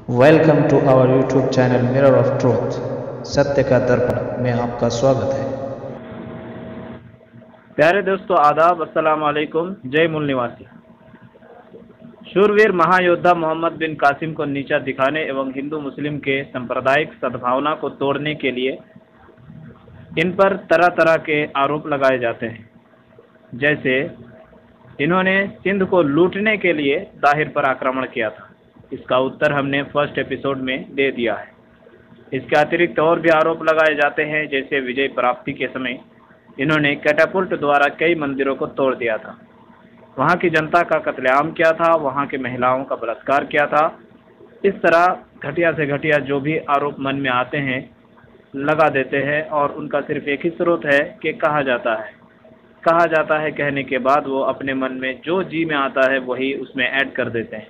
Welcome to our YouTube channel mirror of truth, सत्य का दर्पण में आपका स्वागत है। प्यारे दोस्तों, आदाब, अस्सलाम वालेकुम। जय मूल निवासी। शूरवीर महायोद्धा मोहम्मद बिन कासिम को नीचा दिखाने एवं हिंदू मुस्लिम के सांप्रदायिक सद्भावना को तोड़ने के लिए इन पर तरह तरह के आरोप लगाए जाते हैं। जैसे इन्होंने सिंध को लूटने के लिए ताहिर पर आक्रमण किया था। इसका उत्तर हमने फर्स्ट एपिसोड में दे दिया है। इसके अतिरिक्त और भी आरोप लगाए जाते हैं, जैसे विजय प्राप्ति के समय इन्होंने कैटापुल्ट द्वारा कई मंदिरों को तोड़ दिया था, वहाँ की जनता का कत्लेआम किया था, वहाँ के महिलाओं का बलात्कार किया था। इस तरह घटिया से घटिया जो भी आरोप मन में आते हैं लगा देते हैं, और उनका सिर्फ एक ही स्रोत है कि कहा जाता है कहने के बाद वो अपने मन में जो जी में आता है वही उसमें ऐड कर देते हैं।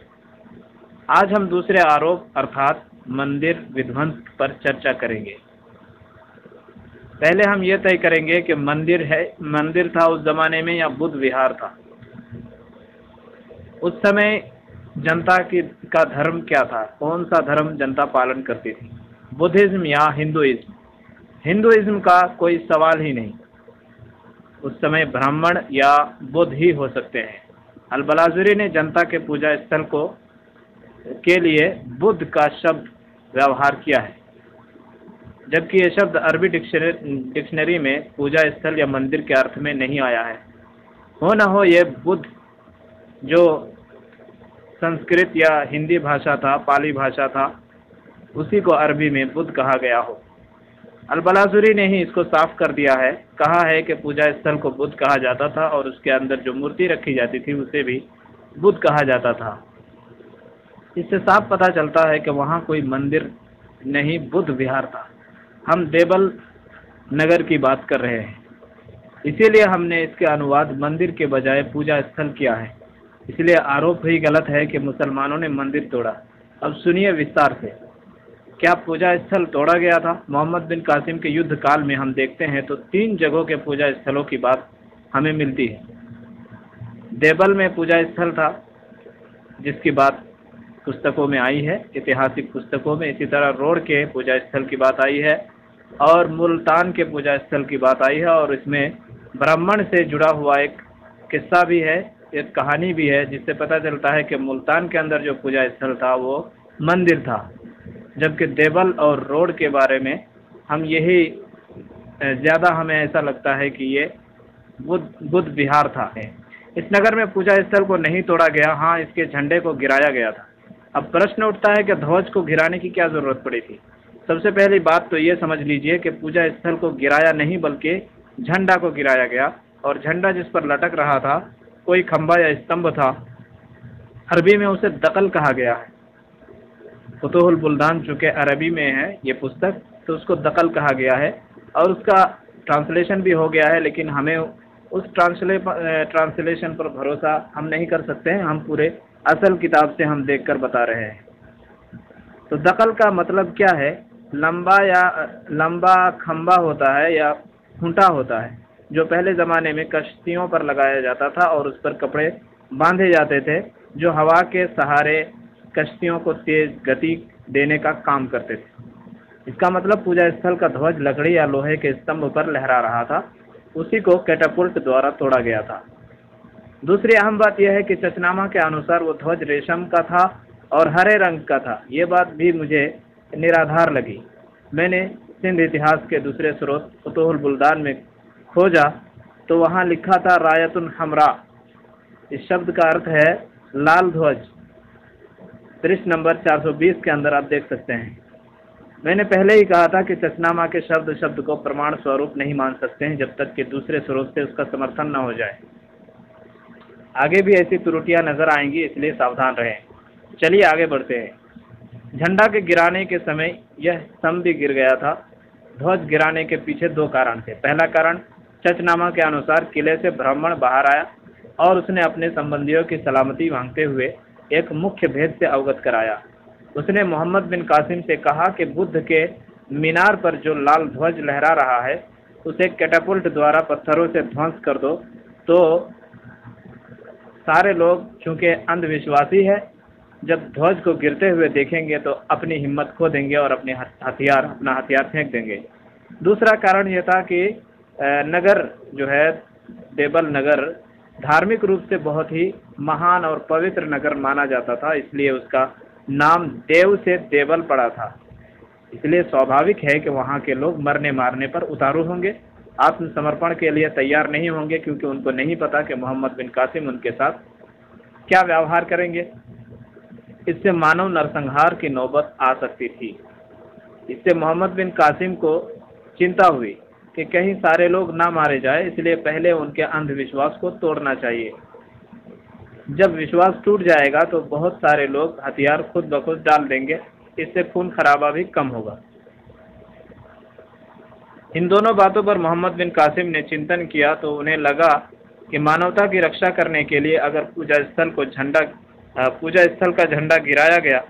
आज हम दूसरे आरोप अर्थात मंदिर विध्वंस पर चर्चा करेंगे। पहले हम ये तय करेंगे कि मंदिर था उस जमाने में या बुद्ध विहार था। उस समय जनता का धर्म क्या था, कौन सा धर्म जनता पालन करती थी, बुद्धिज्म या हिंदुइज्म? हिंदुइज्म का कोई सवाल ही नहीं। उस समय ब्राह्मण या बुद्ध ही हो सकते हैं। अल-बलाजुरी ने जनता के पूजा स्थल के लिए बुद्ध का शब्द व्यवहार किया है, जबकि यह शब्द अरबी डिक्शनरी में पूजा स्थल या मंदिर के अर्थ में नहीं आया है। हो न हो ये बुद्ध जो संस्कृत या हिंदी भाषा था, पाली भाषा था, उसी को अरबी में बुद्ध कहा गया हो। अल-बलाजुरी ने ही इसको साफ कर दिया है, कहा है कि पूजा स्थल को बुद्ध कहा जाता था और उसके अंदर जो मूर्ति रखी जाती थी उसे भी बुद्ध कहा जाता था। इससे साफ पता चलता है कि वहाँ कोई मंदिर नहीं, बुद्ध विहार था। हम देवल नगर की बात कर रहे हैं, इसीलिए हमने इसके अनुवाद मंदिर के बजाय पूजा स्थल किया है। इसलिए आरोप ही गलत है कि मुसलमानों ने मंदिर तोड़ा। अब सुनिए विस्तार से। क्या पूजा स्थल तोड़ा गया था? मोहम्मद बिन कासिम के युद्ध काल में हम देखते हैं तो 3 जगहों के पूजा स्थलों की बात हमें मिलती है। देवल में पूजा स्थल था जिसकी बात पुस्तकों में आई है, ऐतिहासिक पुस्तकों में। इसी तरह रोड के पूजा स्थल की बात आई है और मुल्तान के पूजा स्थल की बात आई है, और इसमें ब्राह्मण से जुड़ा हुआ एक किस्सा भी है, एक कहानी भी है, जिससे पता चलता है कि मुल्तान के अंदर जो पूजा स्थल था वो मंदिर था, जबकि देवल और रोड के बारे में हम यही ज़्यादा हमें ऐसा लगता है कि ये बुद्ध विहार था। इस नगर में पूजा स्थल को नहीं तोड़ा गया, हाँ इसके झंडे को गिराया गया था। अब प्रश्न उठता है कि ध्वज को गिराने की क्या जरूरत पड़ी थी? सबसे पहली बात तो ये समझ लीजिए कि पूजा स्थल को गिराया नहीं बल्कि झंडा को गिराया गया, और झंडा जिस पर लटक रहा था कोई खंभा या स्तंभ था। अरबी में उसे दकल कहा गया है। फुतुहुल बुल्दान चूँकि अरबी में है ये पुस्तक, तो उसको दकल कहा गया है और उसका ट्रांसलेशन भी हो गया है, लेकिन हमें उस ट्रांसलेशन पर भरोसा हम नहीं कर सकते हैं। हम पूरे असल किताब से हम देखकर बता रहे हैं। तो दकल का मतलब क्या है? लंबा खंबा होता है या खूंटा होता है, जो पहले ज़माने में कश्तियों पर लगाया जाता था और उस पर कपड़े बांधे जाते थे, जो हवा के सहारे कश्तियों को तेज गति देने का काम करते थे। इसका मतलब पूजा स्थल का ध्वज लकड़ी या लोहे के स्तंभ पर लहरा रहा था, उसी को कैटापुल्ट द्वारा तोड़ा गया था। दूसरी अहम बात यह है कि चचनामा के अनुसार वो ध्वज रेशम का था और हरे रंग का था। ये बात भी मुझे निराधार लगी। मैंने सिंध इतिहास के दूसरे स्रोत फुतुहुल बुल्दान में खोजा तो वहाँ लिखा था रायतुन हमरा। इस शब्द का अर्थ है लाल ध्वज। पृष्ठ नंबर 420 के अंदर आप देख सकते हैं। मैंने पहले ही कहा था कि चचनामा के शब्द को प्रमाण स्वरूप नहीं मान सकते हैं जब तक कि दूसरे स्रोत से उसका समर्थन न हो जाए। आगे भी ऐसी त्रुटियां नजर आएंगी, इसलिए सावधान रहें। चलिए आगे बढ़ते हैं। झंडा के गिराने के समय यह स्तंभ भी गिर गया था। ध्वज गिराने के पीछे 2 कारण थे। पहला कारण, चचनामा के अनुसार किले से ब्राह्मण बाहर आया और उसने अपने संबंधियों की सलामती मांगते हुए एक मुख्य भेद से अवगत कराया। उसने मोहम्मद बिन कासिम से कहा कि बुद्ध के मीनार पर जो लाल ध्वज लहरा रहा है उसे कैटापुल्ट द्वारा पत्थरों से ध्वंस कर दो। तो सारे लोग चूंकि अंधविश्वासी है जब ध्वज को गिरते हुए देखेंगे तो अपनी हिम्मत खो देंगे और अपना हथियार फेंक देंगे। दूसरा कारण यह था कि नगर जो है देवल नगर धार्मिक रूप से बहुत ही महान और पवित्र नगर माना जाता था, इसलिए उसका नाम देव से देवल पड़ा था। इसलिए स्वाभाविक है कि वहाँ के लोग मरने मारने पर उतारू होंगे, आत्मसमर्पण के लिए तैयार नहीं होंगे, क्योंकि उनको नहीं पता कि मोहम्मद बिन कासिम उनके साथ क्या व्यवहार करेंगे। इससे मानव नरसंहार की नौबत आ सकती थी। इससे मोहम्मद बिन कासिम को चिंता हुई कि कहीं सारे लोग ना मारे जाए, इसलिए पहले उनके अंधविश्वास को तोड़ना चाहिए। जब विश्वास टूट जाएगा तो बहुत सारे लोग हथियार खुद ब खुद डाल देंगे, इससे खून खराबा भी कम होगा। इन दोनों बातों पर मोहम्मद बिन कासिम ने चिंतन किया तो उन्हें लगा कि मानवता की रक्षा करने के लिए अगर पूजा स्थल का झंडा गिराया गया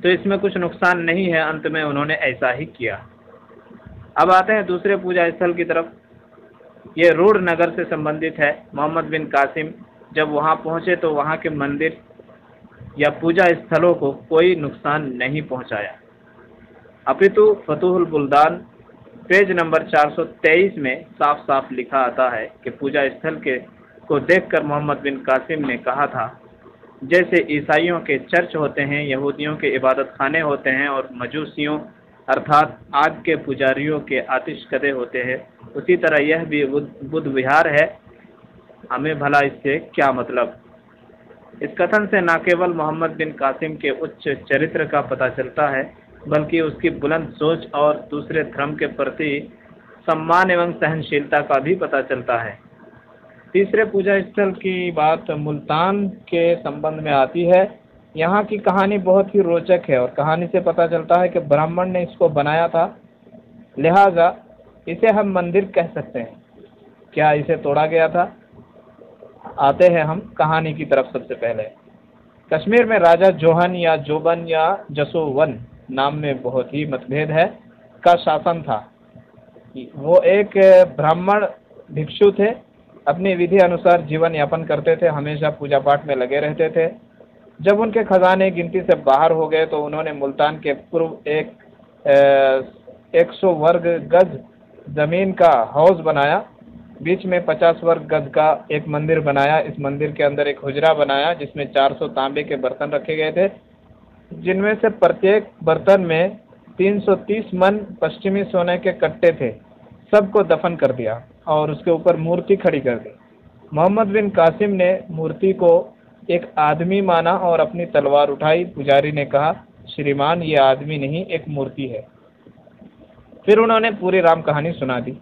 तो इसमें कुछ नुकसान नहीं है। अंत में उन्होंने ऐसा ही किया। अब आते हैं दूसरे पूजा स्थल की तरफ। ये रूढ़ नगर से संबंधित है। मोहम्मद बिन कासिम जब वहां पहुंचे तो वहां के मंदिर या पूजा स्थलों को कोई नुकसान नहीं पहुंचाया, अपितु फतुहुल बुल्दान पेज नंबर 423 में साफ साफ लिखा आता है कि पूजा स्थल को देखकर मोहम्मद बिन कासिम ने कहा था, जैसे ईसाइयों के चर्च होते हैं, यहूदियों के इबादत खाने होते हैं और मजूसियों अर्थात आग के पुजारियों के आतिशकदे होते हैं, उसी तरह यह भी बुद्ध विहार है। हमें भला इससे क्या मतलब। इस कथन से न केवल मोहम्मद बिन कासिम के उच्च चरित्र का पता चलता है, बल्कि उसकी बुलंद सोच और दूसरे धर्म के प्रति सम्मान एवं सहनशीलता का भी पता चलता है। तीसरे पूजा स्थल की बात मुल्तान के संबंध में आती है। यहाँ की कहानी बहुत ही रोचक है और कहानी से पता चलता है कि ब्राह्मण ने इसको बनाया था, लिहाजा इसे हम मंदिर कह सकते हैं। क्या इसे तोड़ा गया था? आते हैं हम कहानी की तरफ। सबसे पहले कश्मीर में राजा जोहन या जोबन या जसोवन नाम में बहुत ही मतभेद है का शासन था। वो एक ब्राह्मण भिक्षु थे, अपनी विधि अनुसार जीवन यापन करते थे, हमेशा पूजा पाठ में लगे रहते थे। जब उनके खजाने गिनती से बाहर हो गए तो उन्होंने मुल्तान के पूर्व 100 वर्ग गज जमीन का हाउस बनाया, बीच में 50 वर्ग गज का एक मंदिर बनाया। इस मंदिर के अंदर एक हुजरा बनाया जिसमें 400 तांबे के बर्तन रखे गए थे, जिनमें से प्रत्येक बर्तन में 330 मन पश्चिमी सोने के कट्टे थे। सबको दफन कर दिया और उसके ऊपर मूर्ति खड़ी कर दी। मोहम्मद बिन कासिम ने मूर्ति को एक आदमी माना और अपनी तलवार उठाई। पुजारी ने कहा, श्रीमान ये आदमी नहीं एक मूर्ति है। फिर उन्होंने पूरी राम कहानी सुना दी।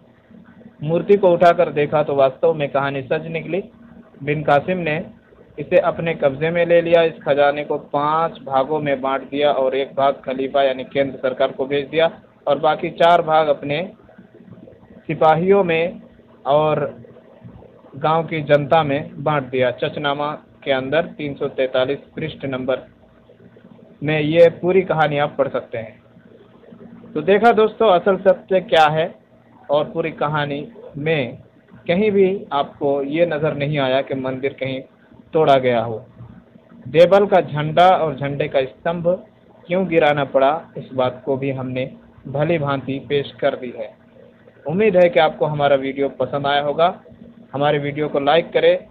मूर्ति को उठाकर देखा तो वास्तव में कहानी सच निकली। बिन कासिम ने इसे अपने कब्जे में ले लिया। इस खजाने को 5 भागों में बांट दिया और एक भाग खलीफा यानी केंद्र सरकार को भेज दिया और बाकी 4 भाग अपने सिपाहियों में और गांव की जनता में बांट दिया। चचनामा के अंदर 343 पृष्ठ नंबर में ये पूरी कहानी आप पढ़ सकते हैं। तो देखा दोस्तों असल सत्य क्या है, और पूरी कहानी में कहीं भी आपको ये नज़र नहीं आया कि मंदिर कहीं तोड़ा गया हो। देवल का झंडा और झंडे का स्तंभ क्यों गिराना पड़ा, इस बात को भी हमने भली भांति पेश कर दी है। उम्मीद है कि आपको हमारा वीडियो पसंद आया होगा। हमारे वीडियो को लाइक करें,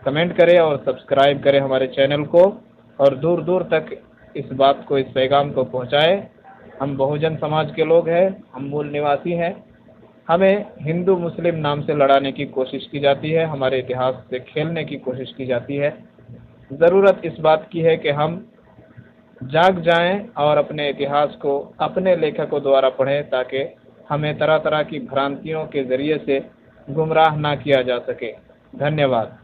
कमेंट करें और सब्सक्राइब करें हमारे चैनल को, और दूर दूर तक इस बात को, इस पैगाम को पहुंचाएं। हम बहुजन समाज के लोग हैं, हम मूल निवासी हैं। हमें हिंदू मुस्लिम नाम से लड़ाने की कोशिश की जाती है, हमारे इतिहास से खेलने की कोशिश की जाती है। ज़रूरत इस बात की है कि हम जाग जाएं और अपने इतिहास को अपने लेखकों द्वारा पढ़ें, ताकि हमें तरह तरह की भ्रांतियों के ज़रिए से गुमराह ना किया जा सके। धन्यवाद।